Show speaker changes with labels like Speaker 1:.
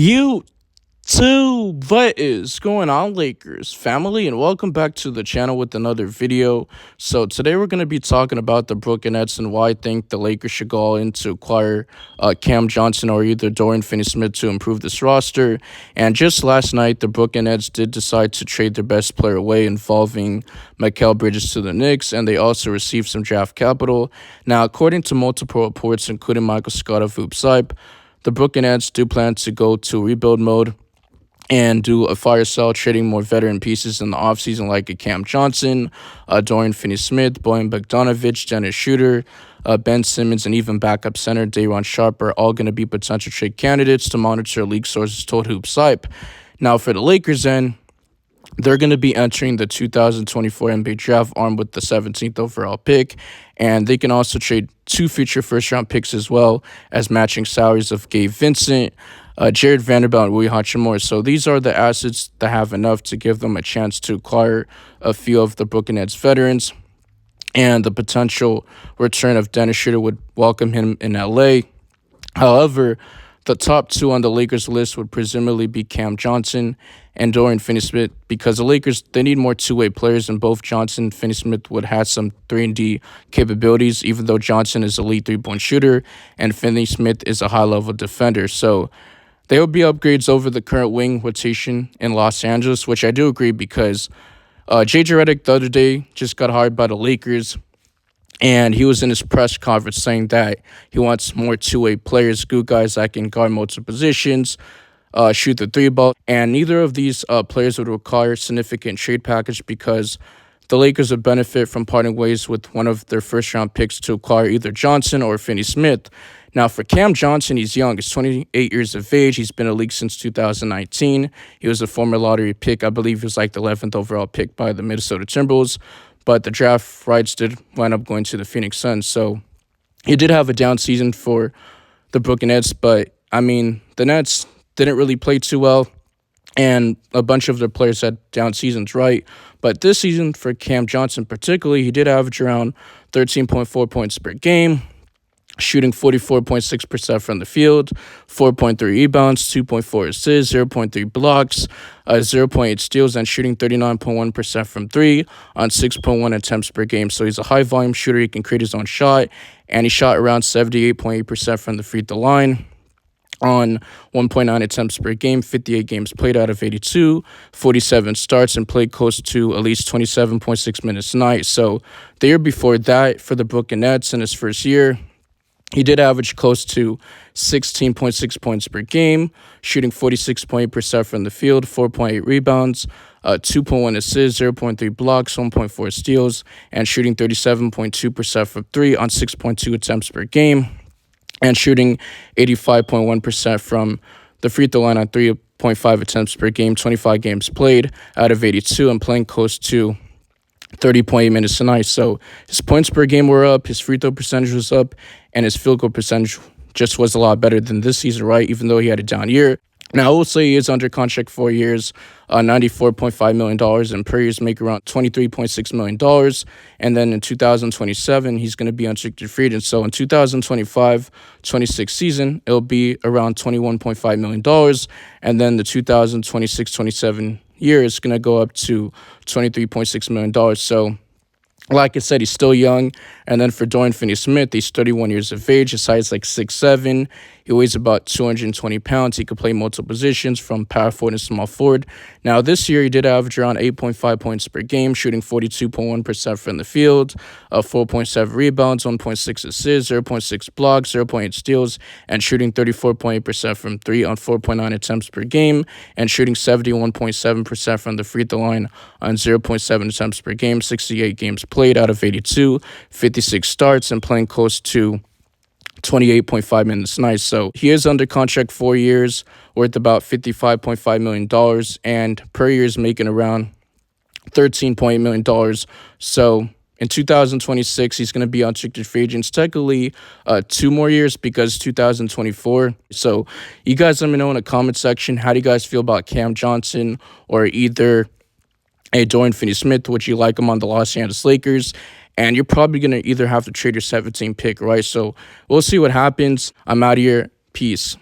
Speaker 1: What is going on, Lakers family, and welcome back to the channel with another video. So today we're going to be talking about the Brooklyn Nets and why I think the Lakers should go all in to acquire Cam Johnson or either Dorian Finney-Smith to improve this roster. And just last night, the Brooklyn Nets did decide to trade their best player away, involving Mikal Bridges to the Knicks, and they also received some draft capital. Now, according to multiple reports, including Michael Scott of Hoops Hype, the Brooklyn Nets do plan to go to rebuild mode and do a fire sale, trading more veteran pieces in the offseason like a Cam Johnson, Dorian Finney-Smith, Bojan Bogdanovic, Dennis Schroeder, Ben Simmons, and even backup center Day'Ron Sharpe are all going to be potential trade candidates to monitor, league sources told Hoops Hype. Now, for the Lakers end, they're going to be entering the 2024 NBA draft armed with the 17th overall pick, and they can also trade 2 future first-round picks as well as matching salaries of Gabe Vincent, Jared Vanderbilt, and Rui Hachimura. So these are the assets that have enough to give them a chance to acquire a few of the Brooklyn Nets veterans, and the potential return of Dennis Schroeder would welcome him in LA. However, the top 2 on the Lakers list would presumably be Cam Johnson and Dorian Finney-Smith, because the Lakers, they need more two-way players, and both Johnson and Finney-Smith would have some 3-and-D capabilities, even though Johnson is a elite three-point shooter and Finney-Smith is a high-level defender. So they would be upgrades over the current wing rotation in Los Angeles, which I do agree, because J.J. Redick the other day just got hired by the Lakers, and he was in his press conference saying that he wants more two-way players, good guys that can guard multiple positions, shoot the three ball. And neither of these players would require significant trade package, because the Lakers would benefit from parting ways with one of their first-round picks to acquire either Johnson or Finney-Smith. Now, for Cam Johnson, he's young. He's 28 years of age. He's been in the league since 2019. He was a former lottery pick. I believe he was like the 11th overall pick by the Minnesota Timberwolves, but the draft rights did wind up going to the Phoenix Suns. So he did have a down season for the Brooklyn Nets, but, I mean, the Nets didn't really play too well, and a bunch of their players had down seasons, right? But this season, for Cam Johnson particularly, he did average around 13.4 points per game, shooting 44.6% from the field, 4.3 rebounds, 2.4 assists, 0.3 blocks, 0.8 steals, and shooting 39.1% from 3 on 6.1 attempts per game. So he's a high-volume shooter. He can create his own shot, and he shot around 78.8% from the free throw line on 1.9 attempts per game, 58 games played out of 82, 47 starts, and played close to at least 27.6 minutes a night. So the year before that, for the Brooklyn Nets in his first year, he did average close to 16.6 points per game, shooting 46.8% from the field, 4.8 rebounds, 2.1 assists, 0.3 blocks, 1.4 steals, and shooting 37.2% from 3 on 6.2 attempts per game, and shooting 85.1% from the free throw line on 3.5 attempts per game, 25 games played out of 82, and playing close to 30.8 minutes a night. So his points per game were up, his free throw percentage was up, and his field goal percentage just was a lot better than this season, right? Even though he had a down year. Now, I will say he is under contract 4 years, $94.5 million, and per years make around $23.6 million. And then in 2027, he's going to be unrestricted free agent. So in 2025-26 season, it'll be around $21.5 million. And then the 2026-27 year is going to go up to $23.6 million. So, like I said, he's still young. And then for Dorian Finney-Smith, he's 31 years of age. His height is like 6'7". He weighs about 220 pounds. He could play multiple positions from power forward and small forward. Now, this year, he did average around 8.5 points per game, shooting 42.1% from the field, 4.7 rebounds, 1.6 assists, 0.6 blocks, 0.8 steals, and shooting 34.8% from 3 on 4.9 attempts per game, and shooting 71.7% from the free throw line on 0.7 attempts per game, 68 games played out of 82, 56 starts, and playing close to 28.5 minutes a night. So he is under contract 4 years, worth about $55.5 million, and per year is making around $13.8 million. So in 2026, he's going to be unrestricted free agent. Technically, 2 more years, because 2024. So you guys let me know in the comment section, how do you guys feel about Cam Johnson or either a Dorian Finney-Smith? Would you like him on the Los Angeles Lakers? And you're probably going to either have to trade your 17th pick, right? So we'll see what happens. I'm out of here. Peace.